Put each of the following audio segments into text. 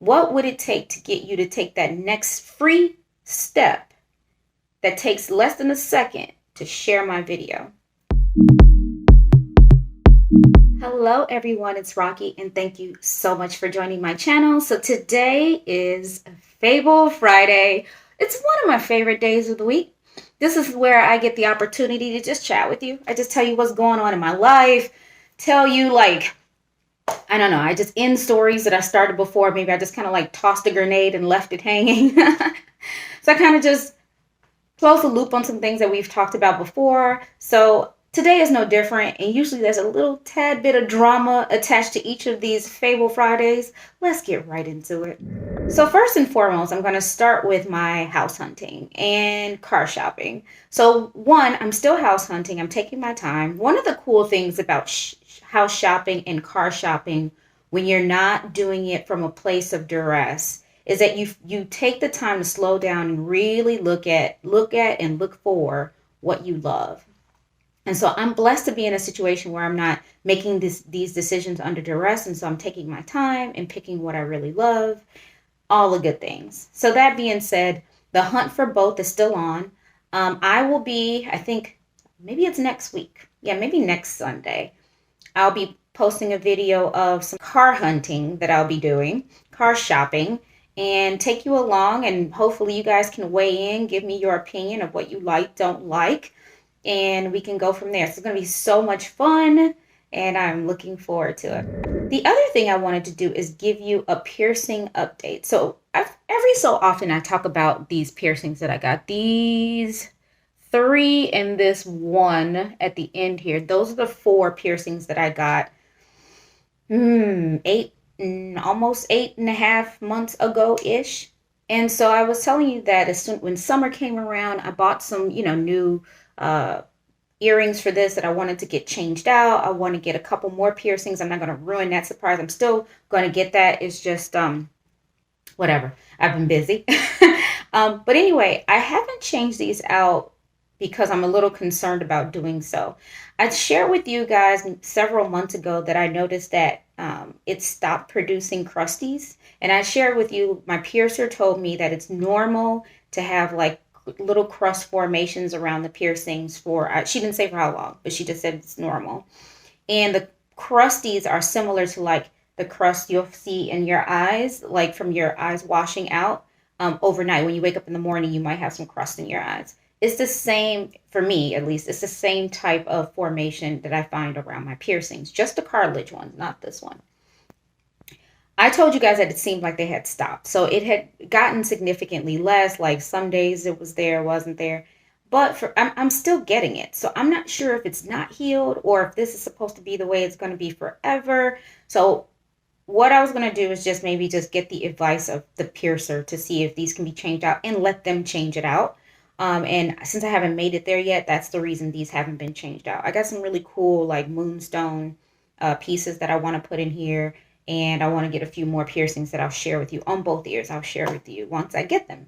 What would it take to get you to take that next free step that takes less than a second to share my video? Hello everyone, it's Rocky and thank you so much for joining my channel. So today is Fable Friday. It's one of my favorite days of the week. This is where I get the opportunity to just chat with you. I just tell you what's going on in my life, tell you I don't know, I just end stories that I started before. Maybe I just kind of like tossed a grenade and left it hanging. So I kind of just close the loop on some things that we've talked about before. So today is no different, and usually there's a little tad bit of drama attached to each of these Fable Fridays. Let's get right into it. So first and foremost, I'm going to start with my house hunting and car shopping. So one, I'm still house hunting. I'm taking my time. One of the cool things about house shopping and car shopping when you're not doing it from a place of duress is that you take the time to slow down and really look at and look for what you love. And so I'm blessed to be in a situation where I'm not making these decisions under duress, and so I'm taking my time and picking what I really love, all the good things. So that being said, the hunt for both is still on. I will be, I think maybe it's next week. Yeah, maybe next Sunday. I'll be posting a video of some car hunting that I'll be doing, car shopping, and take you along, and hopefully you guys can weigh in, give me your opinion of what you like, don't like, and we can go from there. So it's going to be so much fun, and I'm looking forward to it. The other thing I wanted to do is give you a piercing update. So every so often I talk about these piercings that I got. These three and this one at the end here. Those are the four piercings that I got almost 8.5 months ago-ish. And so I was telling you that as soon when summer came around, I bought some, new earrings for this that I wanted to get changed out. I want to get a couple more piercings. I'm not going to ruin that surprise. I'm still going to get that. It's just whatever. I've been busy. But anyway, I haven't changed these out because I'm a little concerned about doing so. I shared with you guys several months ago that I noticed that it stopped producing crusties. And I shared with you, my piercer told me that it's normal to have like little crust formations around the piercings for, she didn't say for how long, but she just said it's normal. And the crusties are similar to like the crust you'll see in your eyes, like from your eyes washing out overnight. When you wake up in the morning, you might have some crust in your eyes. It's the same, for me at least, it's the same type of formation that I find around my piercings, just the cartilage ones, not this one. I told you guys that it seemed like they had stopped. So it had gotten significantly less, like some days it was there, wasn't there. But I'm still getting it. So I'm not sure if it's not healed or if this is supposed to be the way it's going to be forever. So what I was going to do is just maybe just get the advice of the piercer to see if these can be changed out and let them change it out. And since I haven't made it there yet, that's the reason these haven't been changed out. I got some really cool like moonstone pieces that I want to put in here. And I want to get a few more piercings that I'll share with you on both ears. I'll share with you once I get them.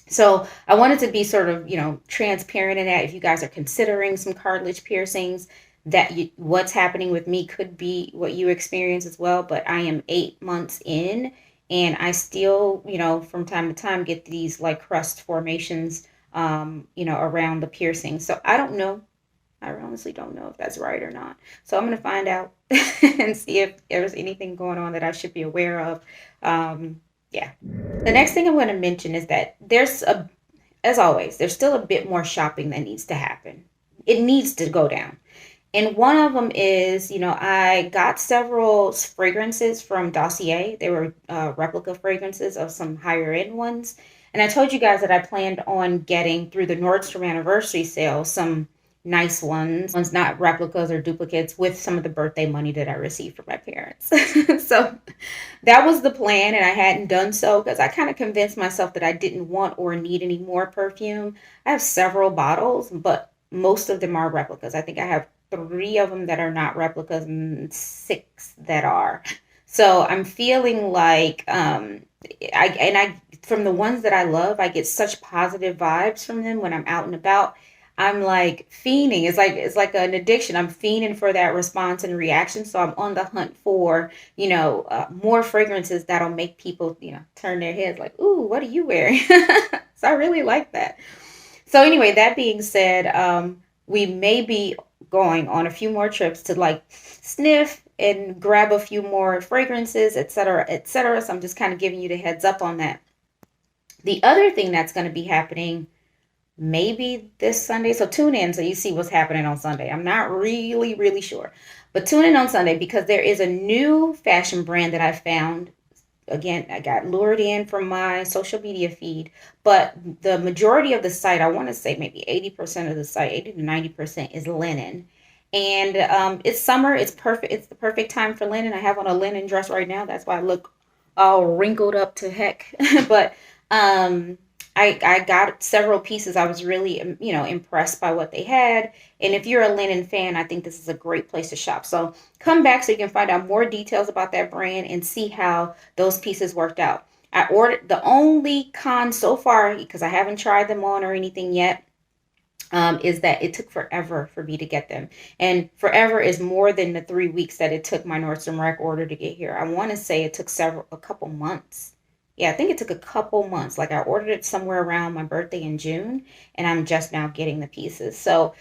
So I wanted to be sort of, transparent in that if you guys are considering some cartilage piercings, that what's happening with me could be what you experience as well. But I am 8 months in, and I still, from time to time get these like crust formations, around the piercing. So I don't know. I honestly don't know if that's right or not. So I'm going to find out and see if there's anything going on that I should be aware of. Yeah. The next thing I'm going to mention is that as always, there's still a bit more shopping that needs to happen. It needs to go down. And one of them is, I got several fragrances from Dossier. They were replica fragrances of some higher end ones. And I told you guys that I planned on getting through the Nordstrom anniversary sale some nice ones not replicas or duplicates, with some of the birthday money that I received from my parents. So that was the plan, and I hadn't done so because I kind of convinced myself that I didn't want or need any more perfume. I have several bottles, but most of them are replicas. I think I have 3 of them that are not replicas and 6 that are. So I'm feeling like I from the ones that I love, I get such positive vibes from them when I'm out and about. I'm like fiending. It's like an addiction. I'm fiending for that response and reaction. So I'm on the hunt for, more fragrances that'll make people, turn their heads like, "Ooh, what are you wearing?" So I really like that. So anyway, that being said, we may be going on a few more trips to like sniff and grab a few more fragrances, et cetera, et cetera. So I'm just kind of giving you the heads up on that. The other thing that's going to be happening maybe this Sunday. So tune in so you see what's happening on Sunday. I'm not really, really sure. But tune in on Sunday because there is a new fashion brand that I found. Again, I got lured in from my social media feed, but the majority of the site, I want to say maybe 80% of the site, 80 to 90% is linen. And it's summer. It's perfect. It's the perfect time for linen. I have on a linen dress right now. That's why I look all wrinkled up to heck. But um, I got several pieces. I was really, impressed by what they had. And if you're a linen fan, I think this is a great place to shop. So come back so you can find out more details about that brand and see how those pieces worked out. I ordered the only con so far, because I haven't tried them on or anything yet, is that it took forever for me to get them. And forever is more than the 3 weeks that it took my Nordstrom Rack order to get here. I want to say it took a couple months. Yeah, I think it took a couple months. Like I ordered it somewhere around my birthday in June, and I'm just now getting the pieces. So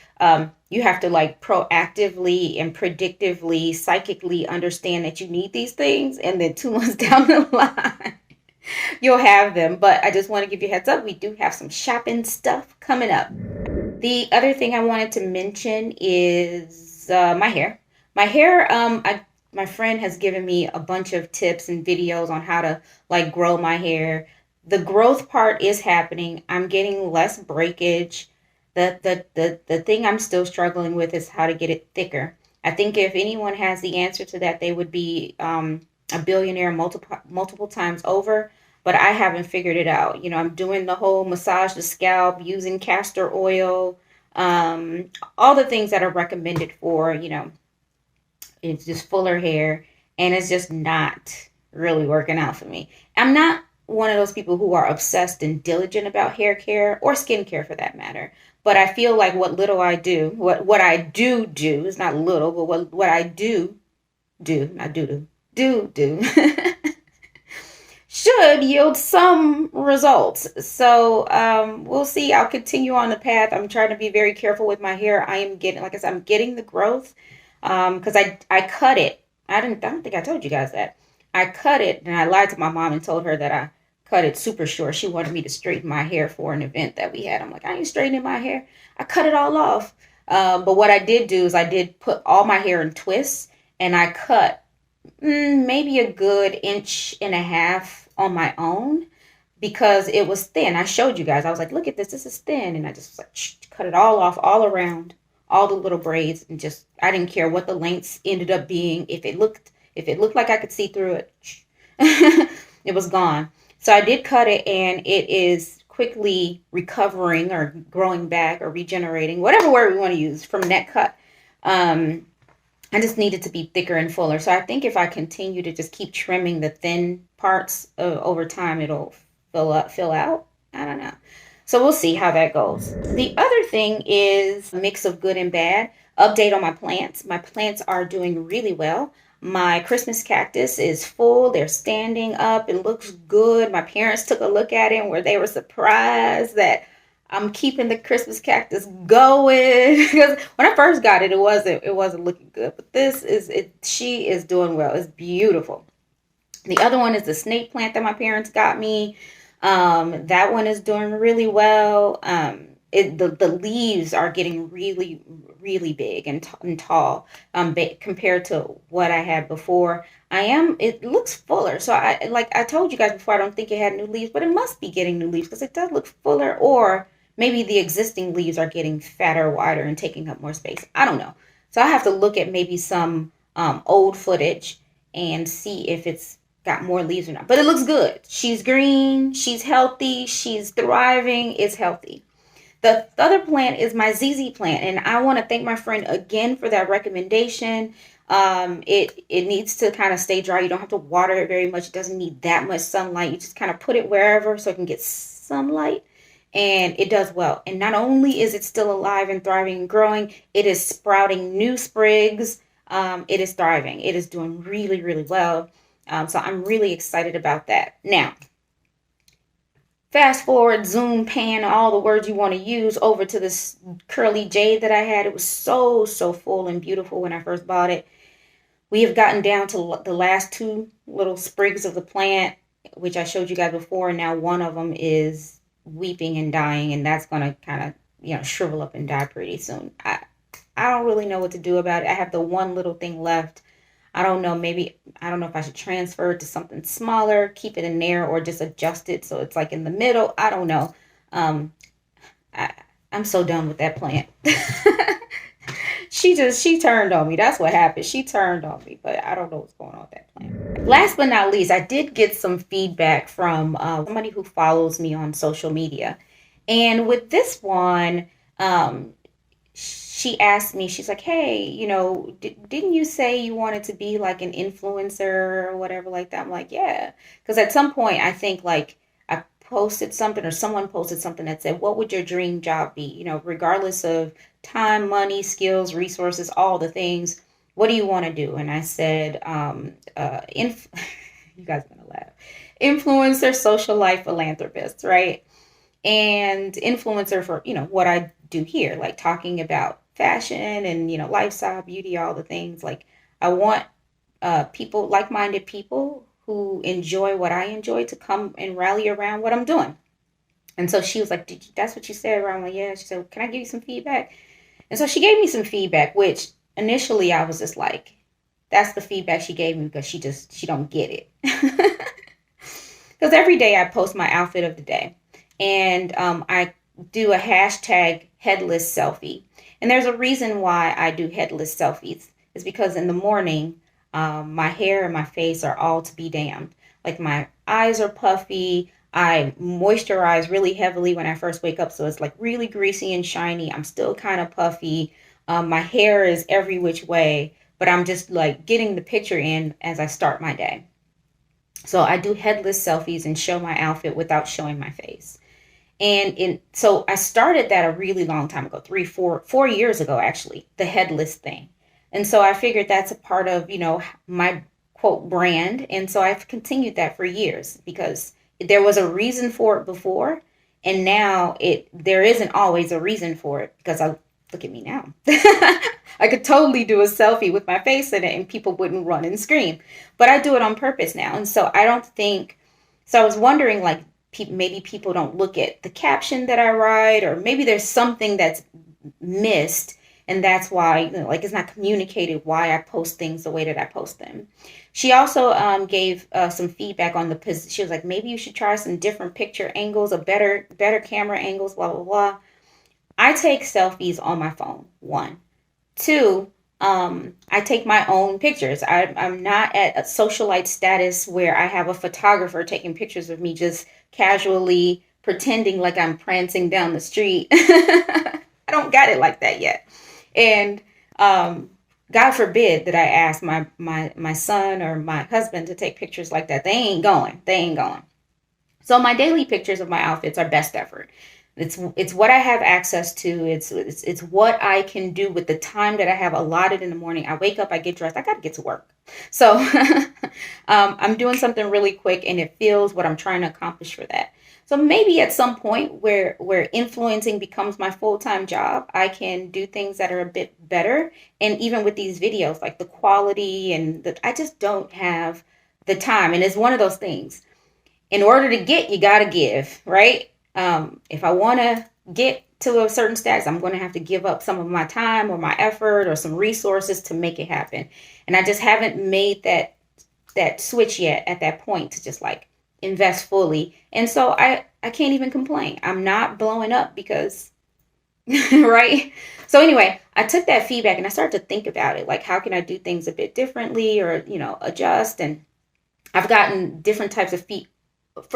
you have to like proactively and predictively, psychically understand that you need these things, and then 2 months down the line, you'll have them. But I just want to give you a heads up. We do have some shopping stuff coming up. The other thing I wanted to mention is my hair. My hair, my friend has given me a bunch of tips and videos on how to like grow my hair. The growth part is happening. I'm getting less breakage. The thing I'm still struggling with is how to get it thicker. I think if anyone has the answer to that, they would be a billionaire multiple times over, but I haven't figured it out. I'm doing the whole massage the scalp, using castor oil, all the things that are recommended for, it's just fuller hair, and it's just not really working out for me. I'm not one of those people who are obsessed and diligent about hair care or skincare for that matter. But I feel like what little I do, what I do, it's not little, but what I do, not do, should yield some results. So we'll see. I'll continue on the path. I'm trying to be very careful with my hair. I am getting, like I said, I'm getting the growth because I cut it. I don't think I told you guys that. I cut it, and I lied to my mom and told her that I cut it super short. She wanted me to straighten my hair for an event that we had. I'm like, I ain't straightening my hair. I cut it all off. But what I did do is I did put all my hair in twists, and I cut maybe a good inch and a half on my own because it was thin. I showed you guys. I was like, look at this. This is thin. And I just like cut it all off, all around, all the little braids, and just I didn't care what the lengths ended up being. If it looked like I could see through it, it was gone. So I did cut it, and it is quickly recovering or growing back or regenerating, whatever word we want to use, from net cut. I just need it to be thicker and fuller. So I think if I continue to just keep trimming the thin parts over time, it'll fill out. I don't know. So we'll see how that goes. The other thing is a mix of good and bad. Update on my plants. My plants are doing really well. My Christmas cactus is full. They're standing up. It looks good. My parents took a look at it where they were surprised that I'm keeping the Christmas cactus going because when I first got it, it wasn't looking good. But this is it. She is doing well. It's beautiful. The other one is the snake plant that my parents got me. That one is doing really well. The leaves are getting really really big and tall compared to what I had before. It looks fuller. So I told you guys before, I don't think it had new leaves, but it must be getting new leaves because it does look fuller, or maybe the existing leaves are getting fatter, wider, and taking up more space. I don't know. So I have to look at maybe some old footage and see if it's got more leaves or not. But it looks good. She's green. She's healthy. She's thriving. It's healthy. The other plant is my ZZ plant, and I want to thank my friend again for that recommendation. It needs to kind of stay dry. You don't have to water it very much. It doesn't need that much sunlight. You just kind of put it wherever so it can get sunlight. and it does well. And not only is it still alive and thriving and growing, it is sprouting new sprigs. It is thriving. It is doing really, really well. So I'm really excited about that. Now, fast forward, zoom, pan, all the words you want to use over to this curly jade that I had. It was so, so full and beautiful when I first bought it. We have gotten down to the last two little sprigs of the plant, which I showed you guys before. And now one of them is weeping and dying, and that's going to kind of, shrivel up and die pretty soon. I don't really know what to do about it. I have the one little thing left. I don't know. Maybe, I don't know if I should transfer it to something smaller, keep it in there, or just adjust it so it's like in the middle. I don't know. Um, I, I'm so done with that plant. She turned on me. That's what happened. She turned on me, but I don't know what's going on with that plant. Last but not least, I did get some feedback from somebody who follows me on social media. And with this one, she asked me, she's like, hey, didn't you say you wanted to be like an influencer or whatever like that? I'm like, yeah. Because at some point, I think like I posted something or someone posted something that said, what would your dream job be? Regardless of time, money, skills, resources, all the things, what do you want to do? And I said, you guys are going to laugh. Influencer, social life philanthropist, right? And influencer for, what I do here, like talking about fashion and, lifestyle, beauty, all the things. Like I want people, like-minded people who enjoy what I enjoy to come and rally around what I'm doing. And so she was like, that's what you said, right? I'm like, yeah. She said, can I give you some feedback? And so she gave me some feedback, which initially I was just like, that's the feedback she gave me because she don't get it. Because every day I post my outfit of the day. And I do a hashtag headless selfie. And there's a reason why I do headless selfies. It's because in the morning, my hair and my face are all to be damned. Like my eyes are puffy. I moisturize really heavily when I first wake up. So it's like really greasy and shiny. I'm still kind of puffy. My hair is every which way. But I'm just like getting the picture in as I start my day. So I do headless selfies and show my outfit without showing my face. So I started that a really long time ago, 4 years ago, actually, the headless thing. And so I figured that's a part of, my quote brand. And so I've continued that for years because there was a reason for it before. And now there isn't always a reason for it because look at me now. I could totally do a selfie with my face in it and people wouldn't run and scream, but I do it on purpose now. And so I was wondering, like, maybe people don't look at the caption that I write, or maybe there's something that's missed, and that's why, like, it's not communicated why I post things the way that I post them. She also gave some feedback on she was like, maybe you should try some different picture angles, better camera angles, blah, blah, blah. I take selfies on my phone, one. Two, I take my own pictures. I'm not at a socialite status where I have a photographer taking pictures of me just casually pretending like I'm prancing down the street. I don't got it like that yet. And God forbid that I ask my son or my husband to take pictures like that. They ain't going. So my daily pictures of my outfits are best effort. It's what I have access to. It's what I can do with the time that I have allotted in the morning. I wake up, I get dressed, I got to get to work. So I'm doing something really quick, and it feels what I'm trying to accomplish for that. So maybe at some point where influencing becomes my full-time job, I can do things that are a bit better. And even with these videos, like the quality I just don't have the time. And it's one of those things. In order to get, you got to give, right? If I want to get to a certain status, I'm going to have to give up some of my time or my effort or some resources to make it happen. And I just haven't made that switch yet at that point to just like invest fully. And so I can't even complain. I'm not blowing up because, right? So anyway, I took that feedback and I started to think about it. Like, how can I do things a bit differently or, adjust? And I've gotten different types of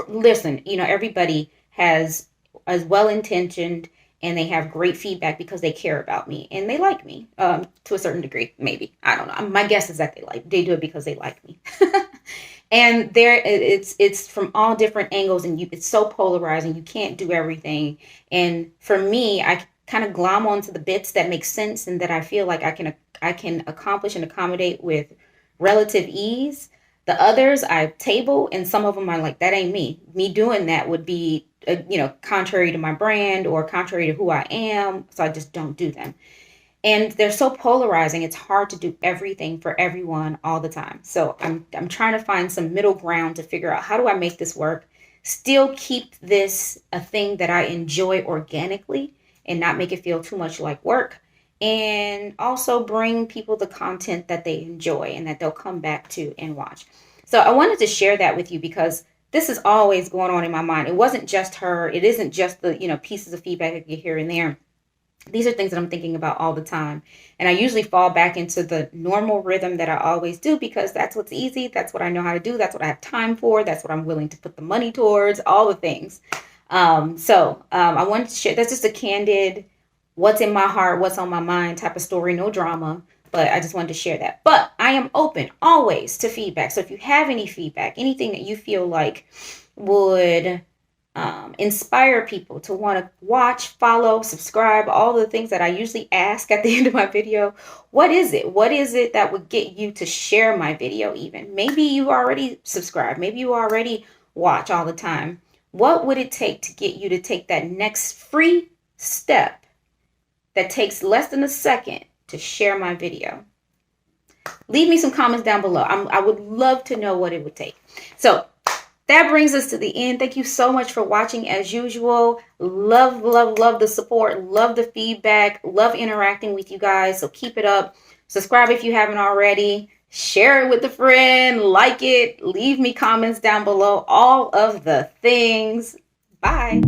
listen, everybody has as well-intentioned and they have great feedback because they care about me and they like me to a certain degree. Maybe, I don't know. My guess is that they do it because they like me. And it's from all different angles, and it's so polarizing. You can't do everything. And for me, I kind of glom onto the bits that make sense and that I feel like I can accomplish and accommodate with relative ease. The others I table, and some of them are like, that ain't me. Me doing that would be contrary to my brand or contrary to who I am, so I just don't do them. And they're so polarizing, it's hard to do everything for everyone all the time. So I'm trying to find some middle ground to figure out, how do I make this work, still keep this a thing that I enjoy organically and not make it feel too much like work, and also bring people the content that they enjoy and that they'll come back to and watch. So I wanted to share that with you because this is always going on in my mind. It wasn't just her, it isn't just the pieces of feedback I get here and there. These are things that I'm thinking about all the time. And I usually fall back into the normal rhythm that I always do because that's what's easy. That's what I know how to do. That's what I have time for. That's what I'm willing to put the money towards, all the things. I wanted to share, that's just a candid, what's in my heart, what's on my mind type of story, no drama. But I just wanted to share that. But I am open always to feedback. So if you have any feedback, anything that you feel like would inspire people to want to watch, follow, subscribe, all the things that I usually ask at the end of my video. What is it? What is it that would get you to share my video even? Maybe you already subscribe. Maybe you already watch all the time. What would it take to get you to take that next free step that takes less than a second to share my video? Leave me some comments down below. I would love to know what it would take. So that brings us to the end. Thank you so much for watching as usual. Love, love, love the support. Love the feedback. Love interacting with you guys. So keep it up. Subscribe if you haven't already. Share it with a friend. Like it. Leave me comments down below. All of the things. Bye.